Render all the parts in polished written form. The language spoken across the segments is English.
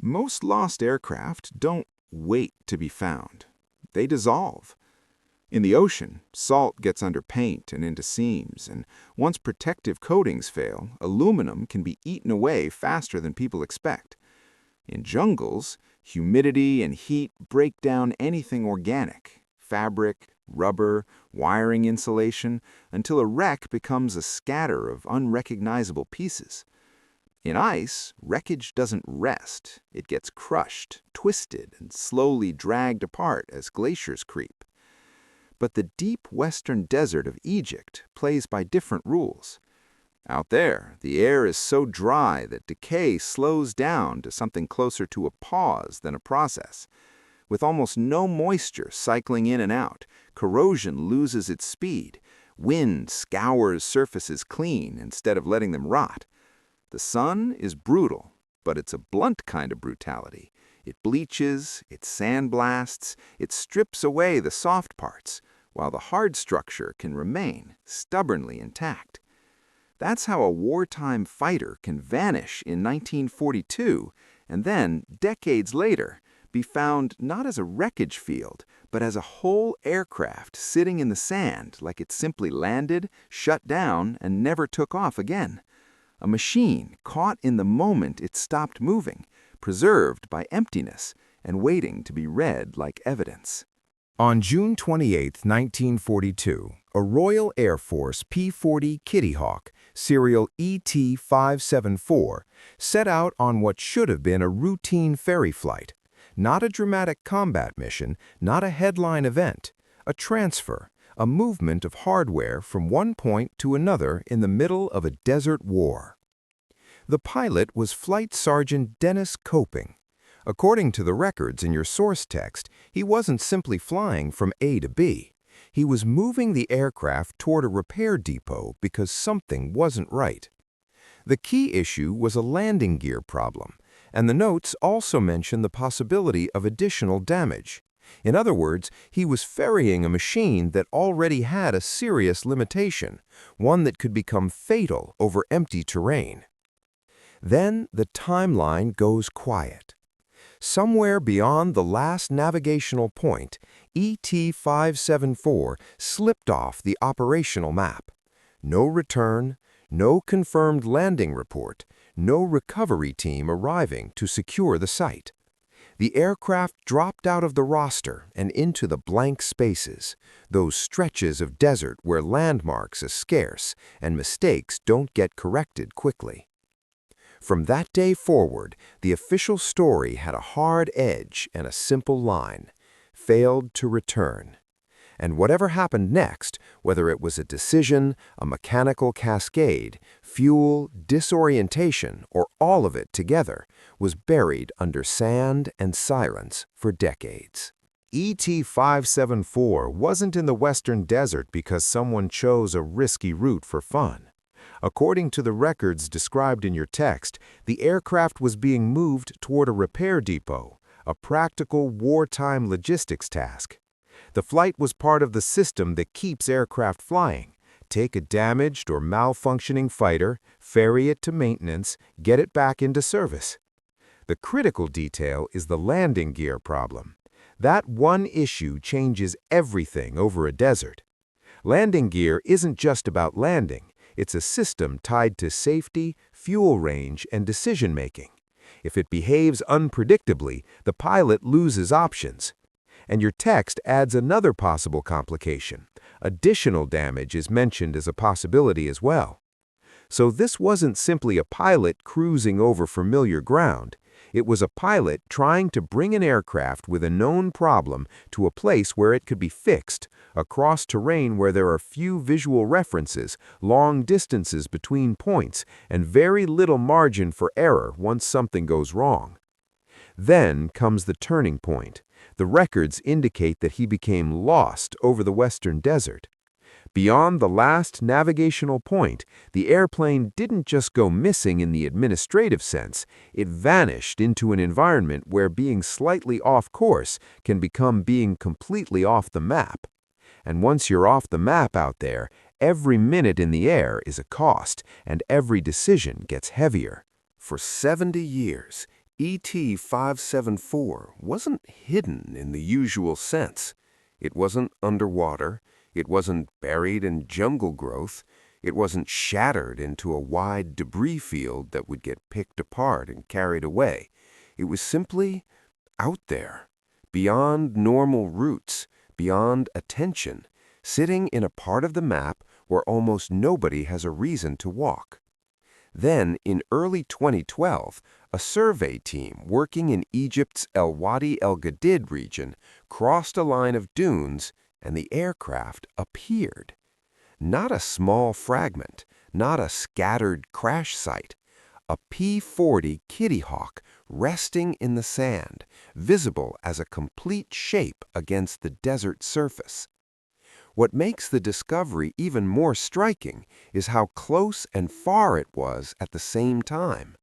Most lost aircraft don't wait to be found. They dissolve. In the ocean, salt gets under paint and into seams, and once protective coatings fail, aluminum can be eaten away faster than people expect. In jungles, humidity and heat break down anything organic, fabric, rubber, wiring insulation, until a wreck becomes a scatter of unrecognizable pieces. In ice, wreckage doesn't rest. It gets crushed, twisted, and slowly dragged apart as glaciers creep. But the deep western desert of Egypt plays by different rules. Out there, the air is so dry that decay slows down to something closer to a pause than a process. With almost no moisture cycling in and out, corrosion loses its speed. Wind scours surfaces clean instead of letting them rot. The sun is brutal, but it's a blunt kind of brutality. It bleaches, it sandblasts, it strips away the soft parts, while the hard structure can remain stubbornly intact. That's how a wartime fighter can vanish in 1942 and then, decades later, be found not as a wreckage field, but as a whole aircraft sitting in the sand like it simply landed, shut down, and never took off again. A machine caught in the moment it stopped moving, preserved by emptiness, and waiting to be read like evidence. On June 28, 1942, a Royal Air Force P-40 Kittyhawk, serial ET574, set out on what should have been a routine ferry flight. Not a dramatic combat mission, not a headline event, a transfer, a movement of hardware from one point to another in the middle of a desert war. The pilot was Flight Sergeant Dennis Coping. According to the records in your source text, he wasn't simply flying from A to B. He was moving the aircraft toward a repair depot because something wasn't right. The key issue was a landing gear problem, and the notes also mention the possibility of additional damage. In other words, he was ferrying a machine that already had a serious limitation, one that could become fatal over empty terrain. Then the timeline goes quiet. Somewhere beyond the last navigational point, ET574 slipped off the operational map. No return, no confirmed landing report, no recovery team arriving to secure the site. The aircraft dropped out of the roster and into the blank spaces, those stretches of desert where landmarks are scarce and mistakes don't get corrected quickly. From that day forward, the official story had a hard edge and a simple line: failed to return. And whatever happened next, whether it was a decision, a mechanical cascade, fuel, disorientation, or all of it together, was buried under sand and silence for decades. ET574 wasn't in the western desert because someone chose a risky route for fun. According to the records described in your text, the aircraft was being moved toward a repair depot, a practical wartime logistics task. The flight was part of the system that keeps aircraft flying. Take a damaged or malfunctioning fighter, ferry it to maintenance, get it back into service. The critical detail is the landing gear problem. That one issue changes everything over a desert. Landing gear isn't just about landing. It's a system tied to safety, fuel range, and decision-making. If it behaves unpredictably, the pilot loses options. And your text adds another possible complication. Additional damage is mentioned as a possibility as well. So this wasn't simply a pilot cruising over familiar ground. It was a pilot trying to bring an aircraft with a known problem to a place where it could be fixed, across terrain where there are few visual references, long distances between points, and very little margin for error once something goes wrong. Then comes the turning point. The records indicate that he became lost over the western desert. Beyond the last navigational point, the airplane didn't just go missing in the administrative sense, it vanished into an environment where being slightly off course can become being completely off the map. And once you're off the map out there, every minute in the air is a cost, and every decision gets heavier. For 70 years, ET574 wasn't hidden in the usual sense. It wasn't underwater. It wasn't buried in jungle growth. It wasn't shattered into a wide debris field that would get picked apart and carried away. It was simply out there, beyond normal routes, beyond attention, sitting in a part of the map where almost nobody has a reason to walk. Then, in early 2012, a survey team working in Egypt's El Wadi El Gadid region crossed a line of dunes and the aircraft appeared. Not a small fragment, not a scattered crash site. A P-40 Kittyhawk resting in the sand, visible as a complete shape against the desert surface. What makes the discovery even more striking is how close and far it was at the same time.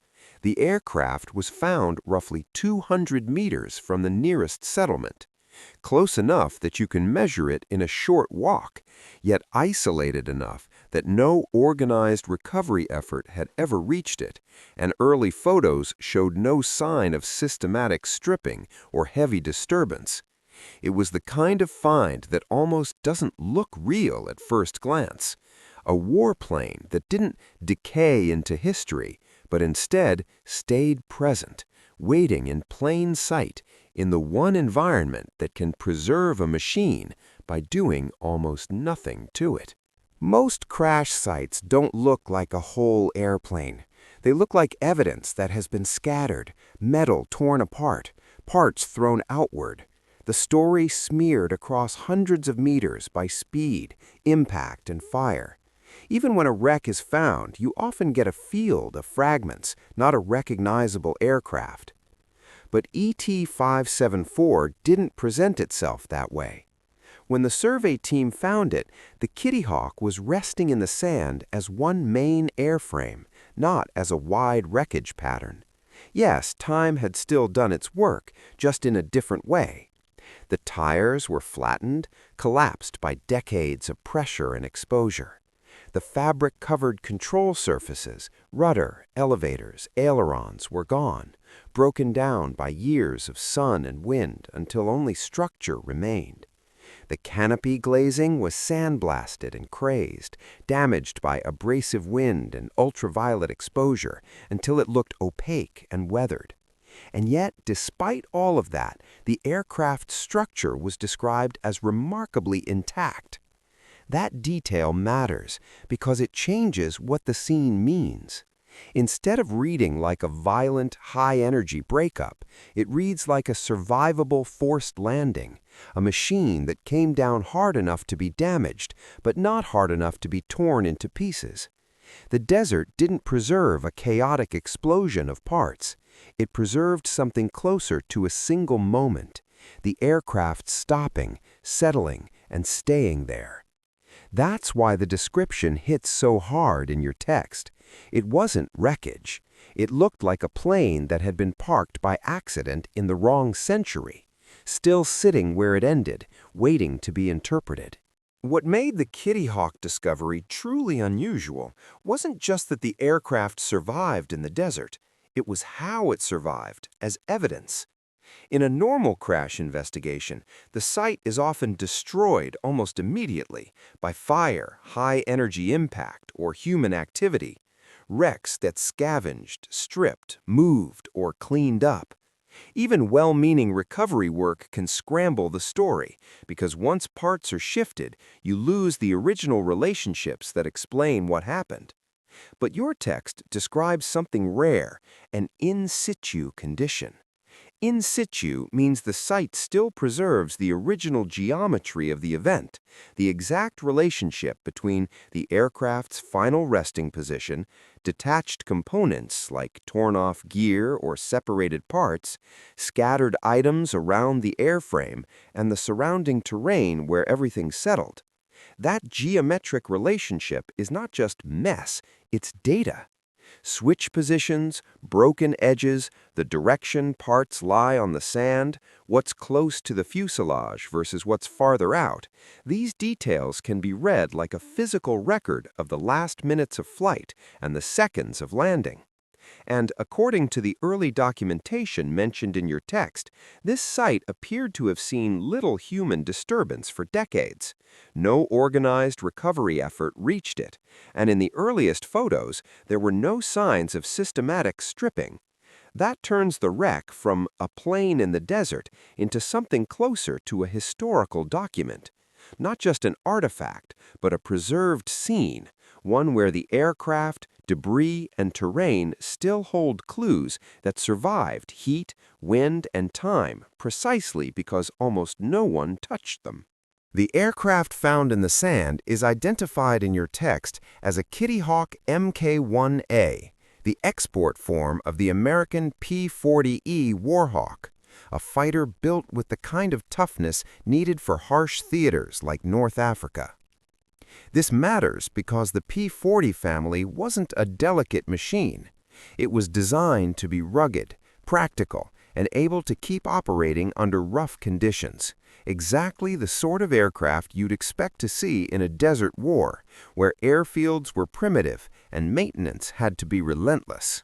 The aircraft was found roughly 200 meters from the nearest settlement, close enough that you can measure it in a short walk, yet isolated enough that no organized recovery effort had ever reached it, and early photos showed no sign of systematic stripping or heavy disturbance. It was the kind of find that almost doesn't look real at first glance. A warplane that didn't decay into history, but instead stayed present, waiting in plain sight in the one environment that can preserve a machine by doing almost nothing to it. Most crash sites don't look like a whole airplane. They look like evidence that has been scattered, metal torn apart, parts thrown outward. The story smeared across hundreds of meters by speed, impact, and fire. Even when a wreck is found, you often get a field of fragments, not a recognizable aircraft. But ET574 didn't present itself that way. When the survey team found it, the Kittyhawk was resting in the sand as one main airframe, not as a wide wreckage pattern. Yes, time had still done its work, just in a different way. The tires were flattened, collapsed by decades of pressure and exposure. The fabric-covered control surfaces, rudder, elevators, ailerons were gone, broken down by years of sun and wind until only structure remained. The canopy glazing was sandblasted and crazed, damaged by abrasive wind and ultraviolet exposure until it looked opaque and weathered. And yet, despite all of that, the aircraft's structure was described as remarkably intact. That detail matters because it changes what the scene means. Instead of reading like a violent, high-energy breakup, it reads like a survivable forced landing, a machine that came down hard enough to be damaged, but not hard enough to be torn into pieces. The desert didn't preserve a chaotic explosion of parts. It preserved something closer to a single moment, the aircraft stopping, settling, and staying there. That's why the description hits so hard in your text. It wasn't wreckage. It looked like a plane that had been parked by accident in the wrong century, still sitting where it ended, waiting to be interpreted. What made the Kittyhawk discovery truly unusual wasn't just that the aircraft survived in the desert. It was how it survived, as evidence. In a normal crash investigation, the site is often destroyed almost immediately by fire, high-energy impact, or human activity. Wrecks that scavenged, stripped, moved, or cleaned up. Even well-meaning recovery work can scramble the story, because once parts are shifted, you lose the original relationships that explain what happened. But your text describes something rare, an in situ condition. In situ means the site still preserves the original geometry of the event, the exact relationship between the aircraft's final resting position, detached components like torn-off gear or separated parts, scattered items around the airframe, and the surrounding terrain where everything settled. That geometric relationship is not just mess, it's data. Switch positions, broken edges, the direction parts lie on the sand, what's close to the fuselage versus what's farther out, these details can be read like a physical record of the last minutes of flight and the seconds of landing. And according to the early documentation mentioned in your text, this site appeared to have seen little human disturbance for decades. No organized recovery effort reached it, and in the earliest photos, there were no signs of systematic stripping. That turns the wreck from a plane in the desert into something closer to a historical document. Not just an artifact, but a preserved scene, one where the aircraft, debris, and terrain still hold clues that survived heat, wind, and time precisely because almost no one touched them. The aircraft found in the sand is identified in your text as a Kittyhawk Mk-1A, the export form of the American P-40E Warhawk, a fighter built with the kind of toughness needed for harsh theaters like North Africa. This matters because the P-40 family wasn't a delicate machine. It was designed to be rugged, practical, and able to keep operating under rough conditions. Exactly the sort of aircraft you'd expect to see in a desert war, where airfields were primitive and maintenance had to be relentless.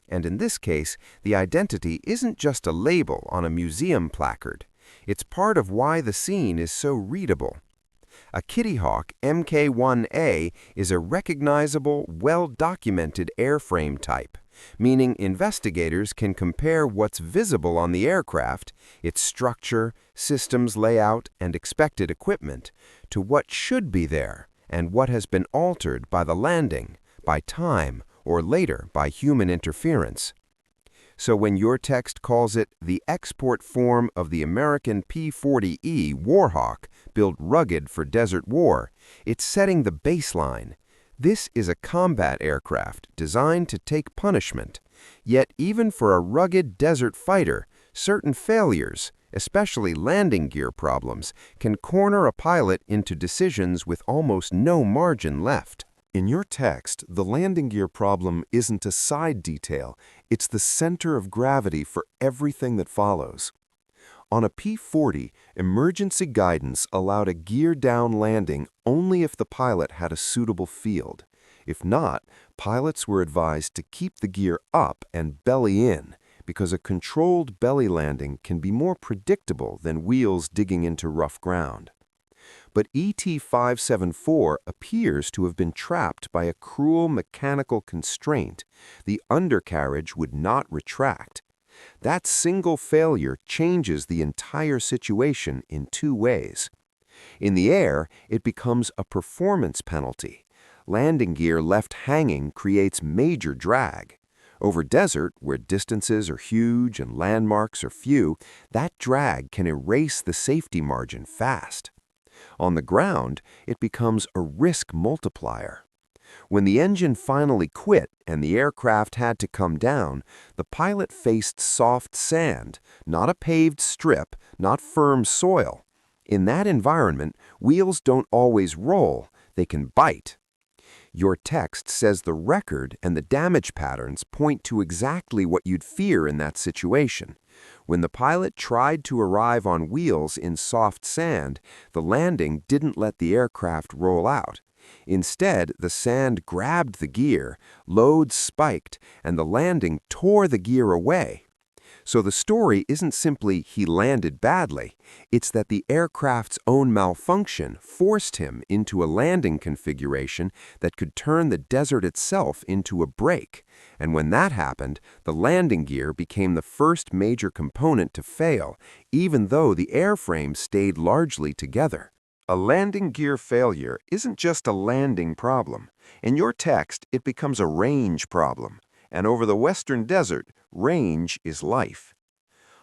And in this case, the identity isn't just a label on a museum placard. It's part of why the scene is so readable. A Kittyhawk Mk-1A is a recognizable, well-documented airframe type, meaning investigators can compare what's visible on the aircraft, its structure, systems layout, and expected equipment, to what should be there and what has been altered by the landing, by time, or later by human interference. So when your text calls it the export form of the American P-40E Warhawk, built rugged for desert war, it's setting the baseline. This is a combat aircraft designed to take punishment. Yet even for a rugged desert fighter, certain failures, especially landing gear problems, can corner a pilot into decisions with almost no margin left. In your text, the landing gear problem isn't a side detail, it's the center of gravity for everything that follows. On a P-40, emergency guidance allowed a gear-down landing only if the pilot had a suitable field. If not, pilots were advised to keep the gear up and belly in, because a controlled belly landing can be more predictable than wheels digging into rough ground. But ET574 appears to have been trapped by a cruel mechanical constraint. The undercarriage would not retract. That single failure changes the entire situation in two ways. In the air, it becomes a performance penalty. Landing gear left hanging creates major drag. Over desert, where distances are huge and landmarks are few, that drag can erase the safety margin fast. On the ground, it becomes a risk multiplier. When the engine finally quit and the aircraft had to come down, the pilot faced soft sand, not a paved strip, not firm soil. In that environment, wheels don't always roll, they can bite. Your text says the record and the damage patterns point to exactly what you'd fear in that situation. When the pilot tried to arrive on wheels in soft sand, the landing didn't let the aircraft roll out. Instead, the sand grabbed the gear, loads spiked, and the landing tore the gear away. So the story isn't simply he landed badly, it's that the aircraft's own malfunction forced him into a landing configuration that could turn the desert itself into a break. And when that happened, the landing gear became the first major component to fail, even though the airframe stayed largely together. A landing gear failure isn't just a landing problem. In your text, it becomes a range problem. And over the western desert, range is life.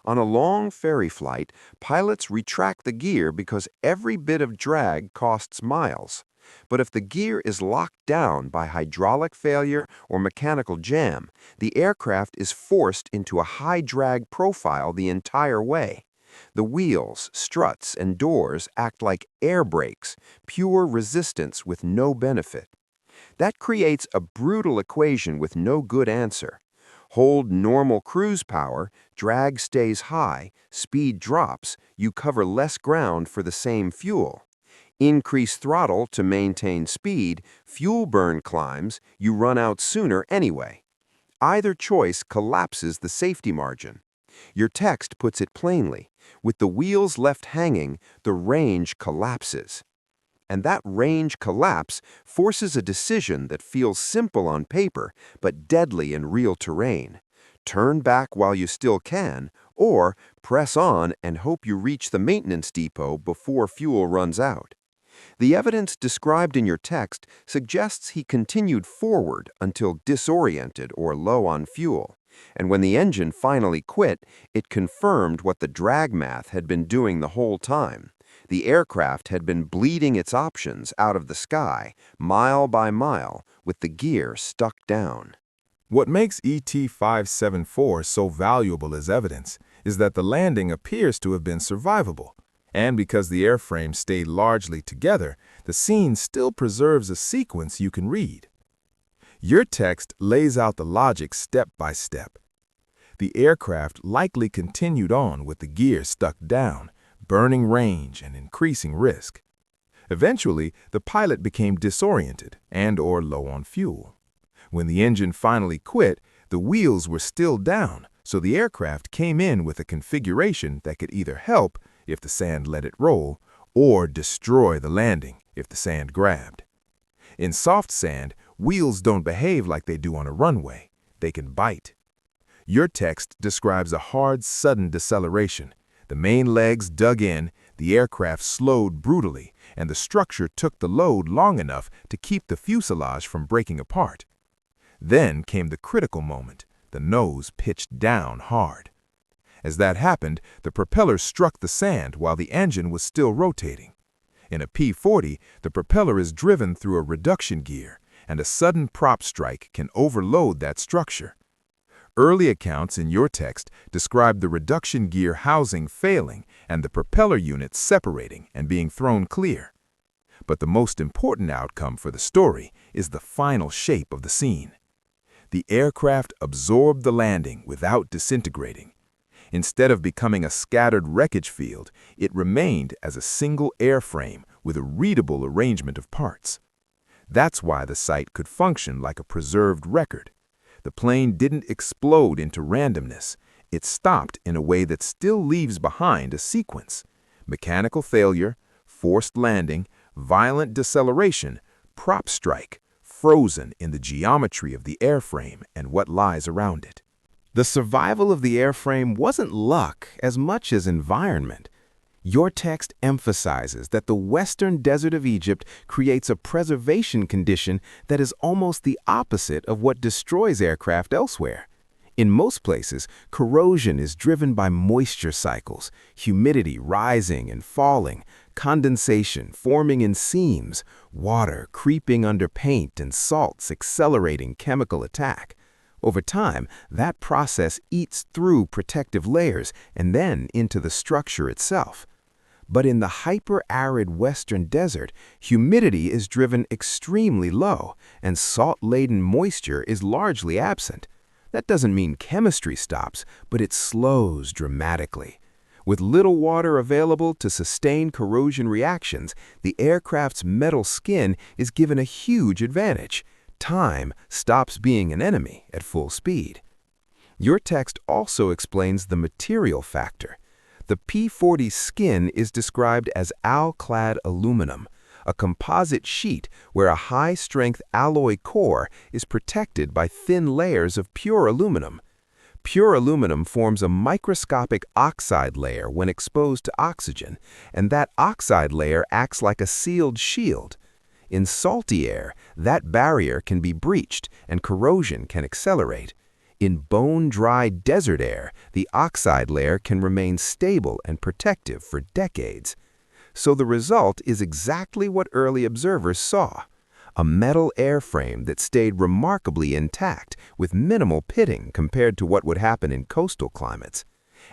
On a long ferry flight, pilots retract the gear because every bit of drag costs miles. But if the gear is locked down by hydraulic failure or mechanical jam, the aircraft is forced into a high drag profile the entire way. The wheels, struts, and doors act like air brakes, pure resistance with no benefit. That creates a brutal equation with no good answer. Hold normal cruise power, drag stays high, speed drops, you cover less ground for the same fuel. Increase throttle to maintain speed, fuel burn climbs, you run out sooner anyway. Either choice collapses the safety margin. Your text puts it plainly. With the wheels left hanging, the range collapses. And that range collapse forces a decision that feels simple on paper, but deadly in real terrain. Turn back while you still can, or press on and hope you reach the maintenance depot before fuel runs out. The evidence described in your text suggests he continued forward until disoriented or low on fuel. And when the engine finally quit, it confirmed what the drag math had been doing the whole time. The aircraft had been bleeding its options out of the sky, mile by mile, with the gear stuck down. What makes ET574 so valuable as evidence is that the landing appears to have been survivable. And because the airframe stayed largely together, the scene still preserves a sequence you can read. Your text lays out the logic step by step. The aircraft likely continued on with the gear stuck down, burning range and increasing risk. Eventually, the pilot became disoriented and/or low on fuel. When the engine finally quit, the wheels were still down, so the aircraft came in with a configuration that could either help if the sand let it roll, or destroy the landing if the sand grabbed. In soft sand, wheels don't behave like they do on a runway. They can bite. Your text describes a hard, sudden deceleration. The main legs dug in, the aircraft slowed brutally, and the structure took the load long enough to keep the fuselage from breaking apart. Then came the critical moment. The nose pitched down hard. As that happened, the propeller struck the sand while the engine was still rotating. In a P-40, the propeller is driven through a reduction gear, and a sudden prop strike can overload that structure. Early accounts in your text describe the reduction gear housing failing and the propeller unit separating and being thrown clear. But the most important outcome for the story is the final shape of the scene. The aircraft absorbed the landing without disintegrating. Instead of becoming a scattered wreckage field, it remained as a single airframe with a readable arrangement of parts. That's why the site could function like a preserved record. The plane didn't explode into randomness. It stopped in a way that still leaves behind a sequence: mechanical failure, forced landing, violent deceleration, prop strike, frozen in the geometry of the airframe and what lies around it. The survival of the airframe wasn't luck as much as environment. Your text emphasizes that the western desert of Egypt creates a preservation condition that is almost the opposite of what destroys aircraft elsewhere. In most places, corrosion is driven by moisture cycles, humidity rising and falling, condensation forming in seams, water creeping under paint, and salts accelerating chemical attack. Over time, that process eats through protective layers and then into the structure itself. But in the hyper-arid western desert, humidity is driven extremely low, and salt-laden moisture is largely absent. That doesn't mean chemistry stops, but it slows dramatically. With little water available to sustain corrosion reactions, the aircraft's metal skin is given a huge advantage. Time stops being an enemy at full speed. Your text also explains the material factor. The P-40 skin is described as alclad aluminum, a composite sheet where a high-strength alloy core is protected by thin layers of pure aluminum. Pure aluminum forms a microscopic oxide layer when exposed to oxygen, and that oxide layer acts like a sealed shield. In salty air, that barrier can be breached and corrosion can accelerate. In bone-dry desert air, the oxide layer can remain stable and protective for decades. So the result is exactly what early observers saw: a metal airframe that stayed remarkably intact with minimal pitting compared to what would happen in coastal climates.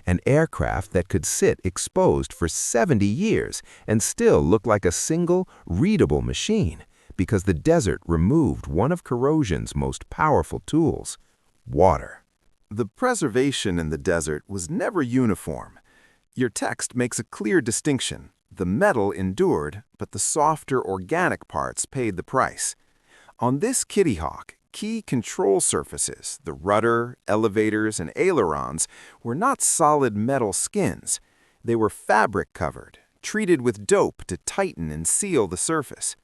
An aircraft that could sit exposed for 70 years and still look like a single, readable machine, because the desert removed one of corrosion's most powerful tools: water. The preservation in the desert was never uniform. Your text makes a clear distinction. The metal endured, but the softer organic parts paid the price. On this Kittyhawk, key control surfaces, the rudder, elevators, and ailerons, were not solid metal skins. They were fabric-covered, treated with dope to tighten and seal the surface.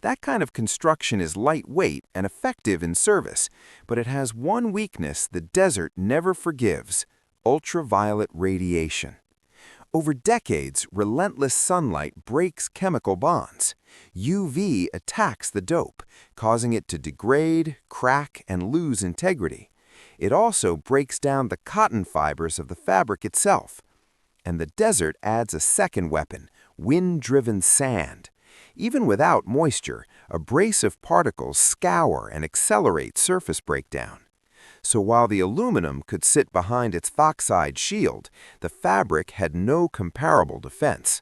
That kind of construction is lightweight and effective in service, but it has one weakness the desert never forgives: ultraviolet radiation. Over decades, relentless sunlight breaks chemical bonds. UV attacks the dope, causing it to degrade, crack, and lose integrity. It also breaks down the cotton fibers of the fabric itself. And the desert adds a second weapon: wind-driven sand. Even without moisture, abrasive particles scour and accelerate surface breakdown. So while the aluminum could sit behind its oxide shield, the fabric had no comparable defense.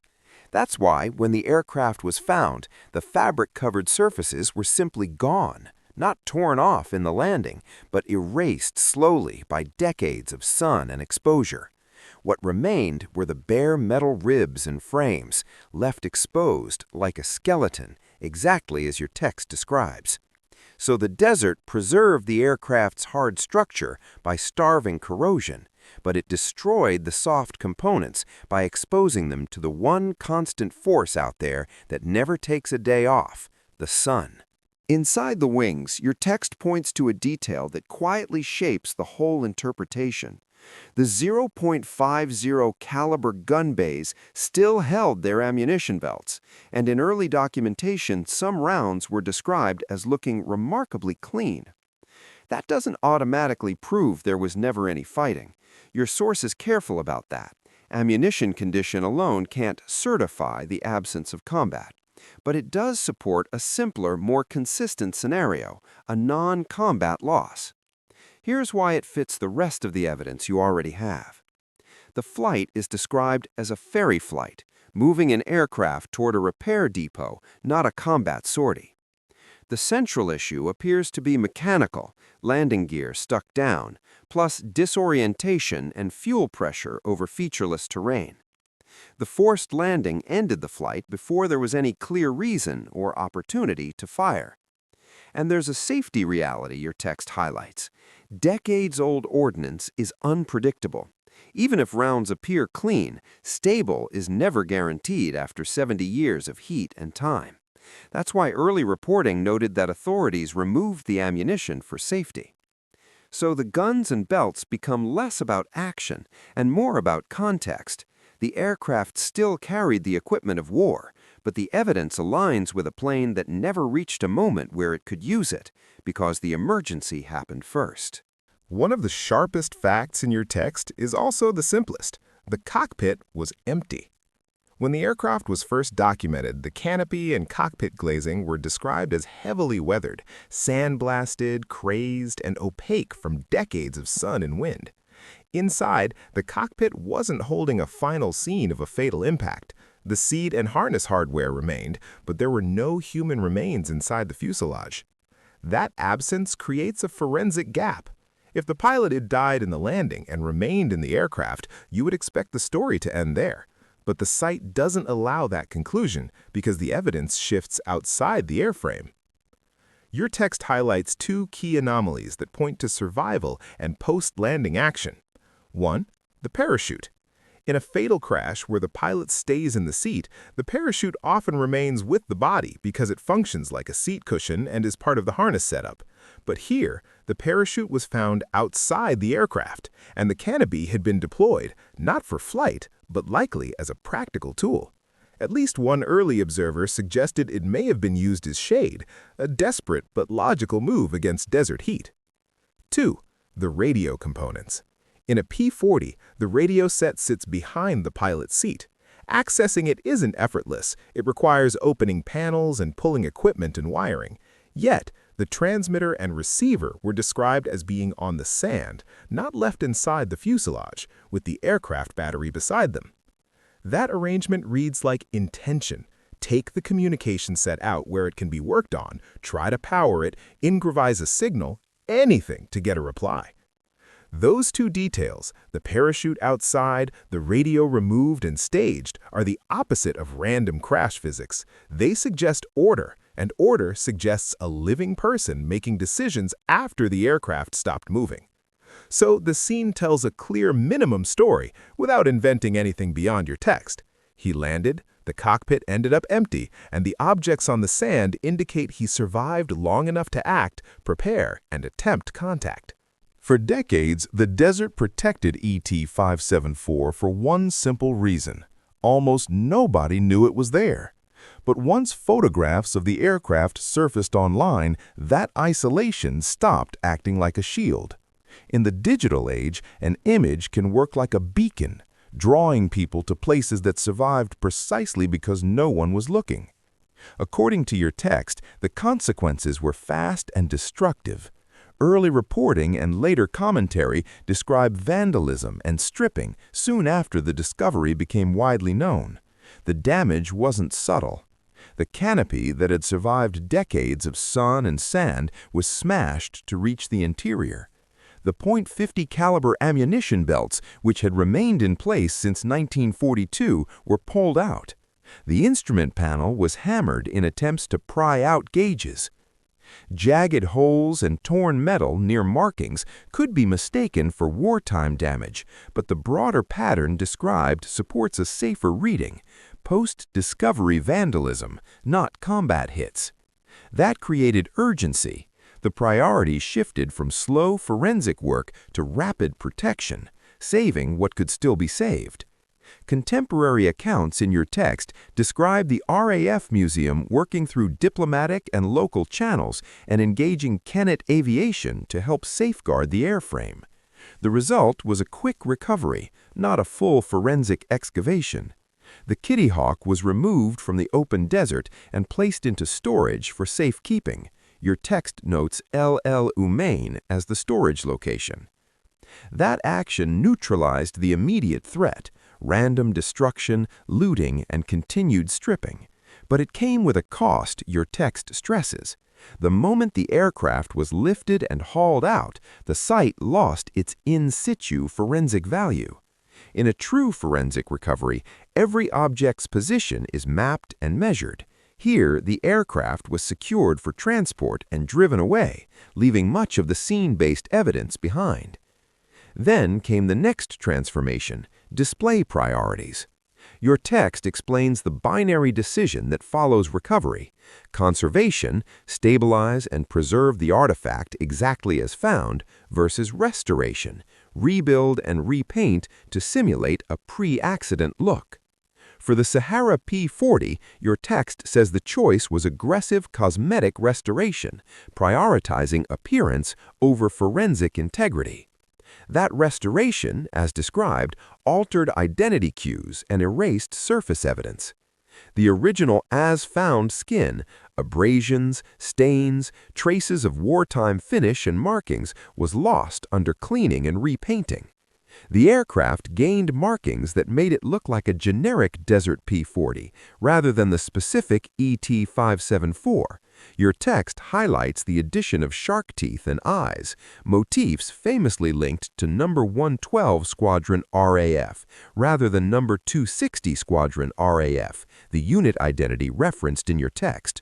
That's why, when the aircraft was found, the fabric-covered surfaces were simply gone, not torn off in the landing, but erased slowly by decades of sun and exposure. What remained were the bare metal ribs and frames, left exposed like a skeleton, exactly as your text describes. So the desert preserved the aircraft's hard structure by starving corrosion, but it destroyed the soft components by exposing them to the one constant force out there that never takes a day off: the sun. Inside the wings, your text points to a detail that quietly shapes the whole interpretation. The .50 caliber gun bays still held their ammunition belts, and in early documentation, some rounds were described as looking remarkably clean. That doesn't automatically prove there was never any fighting. Your source is careful about that. Ammunition condition alone can't certify the absence of combat. But it does support a simpler, more consistent scenario: a non-combat loss. Here's why it fits the rest of the evidence you already have. The flight is described as a ferry flight, moving an aircraft toward a repair depot, not a combat sortie. The central issue appears to be mechanical: landing gear stuck down, plus disorientation and fuel pressure over featureless terrain. The forced landing ended the flight before there was any clear reason or opportunity to fire. And there's a safety reality your text highlights. Decades-old ordnance is unpredictable. Even if rounds appear clean, stable is never guaranteed after 70 years of heat and time. That's why early reporting noted that authorities removed the ammunition for safety. So the guns and belts become less about action and more about context. The aircraft still carried the equipment of war, but the evidence aligns with a plane that never reached a moment where it could use it, because the emergency happened first. One of the sharpest facts in your text is also the simplest. The cockpit was empty. When the aircraft was first documented, the canopy and cockpit glazing were described as heavily weathered, sandblasted, crazed, and opaque from decades of sun and wind. Inside, the cockpit wasn't holding a final scene of a fatal impact. The seat and harness hardware remained, but there were no human remains inside the fuselage. That absence creates a forensic gap. If the pilot had died in the landing and remained in the aircraft, you would expect the story to end there. But the site doesn't allow that conclusion because the evidence shifts outside the airframe. Your text highlights two key anomalies that point to survival and post-landing action. One, the parachute. In a fatal crash where the pilot stays in the seat, the parachute often remains with the body because it functions like a seat cushion and is part of the harness setup. But here, the parachute was found outside the aircraft, and the canopy had been deployed, not for flight, but likely as a practical tool. At least one early observer suggested it may have been used as shade, a desperate but logical move against desert heat. 2. The radio components. In a P-40, the radio set sits behind the pilot's seat. Accessing it isn't effortless. It requires opening panels and pulling equipment and wiring. Yet, the transmitter and receiver were described as being on the sand, not left inside the fuselage, with the aircraft battery beside them. That arrangement reads like intention. Take the communication set out where it can be worked on, try to power it, improvise a signal, anything to get a reply. Those two details, the parachute outside, the radio removed and staged, are the opposite of random crash physics. They suggest order, and order suggests a living person making decisions after the aircraft stopped moving. So the scene tells a clear minimum story without inventing anything beyond your text. He landed, the cockpit ended up empty, and the objects on the sand indicate he survived long enough to act, prepare, and attempt contact. For decades, the desert protected ET574 for one simple reason. Almost nobody knew it was there. But once photographs of the aircraft surfaced online, that isolation stopped acting like a shield. In the digital age, an image can work like a beacon, drawing people to places that survived precisely because no one was looking. According to your text, the consequences were fast and destructive. Early reporting and later commentary describe vandalism and stripping soon after the discovery became widely known. The damage wasn't subtle. The canopy that had survived decades of sun and sand was smashed to reach the interior. The .50 caliber ammunition belts, which had remained in place since 1942, were pulled out. The instrument panel was hammered in attempts to pry out gauges. Jagged holes and torn metal near markings could be mistaken for wartime damage, but the broader pattern described supports a safer reading: post-discovery vandalism, not combat hits. That created urgency. The priority shifted from slow forensic work to rapid protection, saving what could still be saved. Contemporary accounts in your text describe the RAF museum working through diplomatic and local channels and engaging Kennett Aviation to help safeguard the airframe. The result was a quick recovery, not a full forensic excavation. The Kittyhawk was removed from the open desert and placed into storage for safekeeping. Your text notes El Umain as the storage location. That action neutralized the immediate threat: random destruction, looting, and continued stripping. But it came with a cost, your text stresses. The moment the aircraft was lifted and hauled out, the site lost its in situ forensic value. In a true forensic recovery, every object's position is mapped and measured. Here, the aircraft was secured for transport and driven away, leaving much of the scene-based evidence behind. Then came the next transformation: display priorities. Your text explains the binary decision that follows recovery: conservation, stabilize and preserve the artifact exactly as found, versus restoration, rebuild and repaint to simulate a pre-accident look. For the Sahara P-40, your text says the choice was aggressive cosmetic restoration, prioritizing appearance over forensic integrity. That restoration, as described, altered identity cues and erased surface evidence. The original as-found skin, abrasions, stains, traces of wartime finish and markings was lost under cleaning and repainting. The aircraft gained markings that made it look like a generic desert P-40 rather than the specific ET574. Your text highlights the addition of shark teeth and eyes, motifs famously linked to No. 112 Squadron RAF rather than No. 260 Squadron RAF, the unit identity referenced in your text.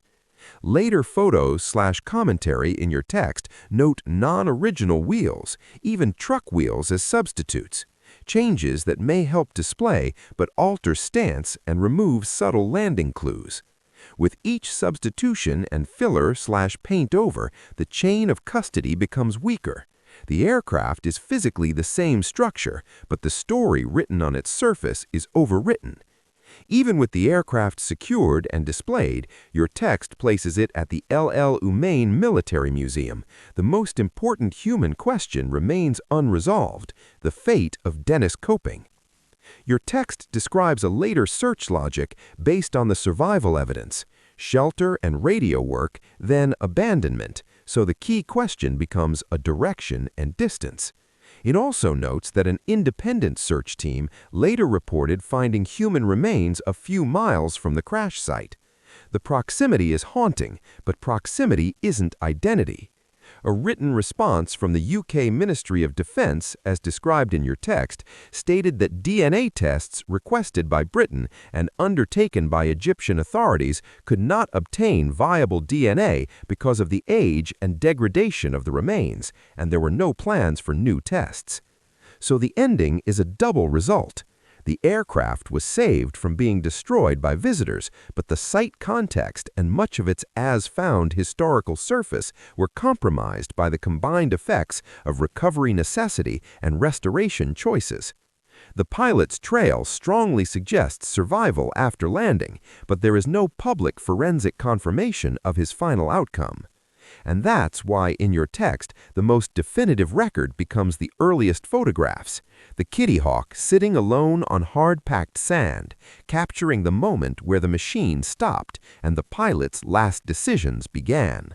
Later photos/commentary in your text note non-original wheels, even truck wheels as substitutes, changes that may help display but alter stance and remove subtle landing clues. With each substitution and filler/paint over, the chain of custody becomes weaker. The aircraft is physically the same structure, but the story written on its surface is overwritten. Even with the aircraft secured and displayed, your text places it at the El Umain Military Museum. The most important human question remains unresolved: the fate of Dennis Coping. Your text describes a later search logic based on the survival evidence: shelter and radio work, then abandonment, so the key question becomes a direction and distance. It also notes that an independent search team later reported finding human remains a few miles from the crash site. The proximity is haunting, but proximity isn't identity. A written response from the UK Ministry of Defence, as described in your text, stated that DNA tests requested by Britain and undertaken by Egyptian authorities could not obtain viable DNA because of the age and degradation of the remains, and there were no plans for new tests. So the ending is a double result. The aircraft was saved from being destroyed by visitors, but the site context and much of its as-found historical surface were compromised by the combined effects of recovery necessity and restoration choices. The pilot's trail strongly suggests survival after landing, but there is no public forensic confirmation of his final outcome. And that's why in your text the most definitive record becomes the earliest photographs, the Kittyhawk sitting alone on hard-packed sand, capturing the moment where the machine stopped and the pilot's last decisions began.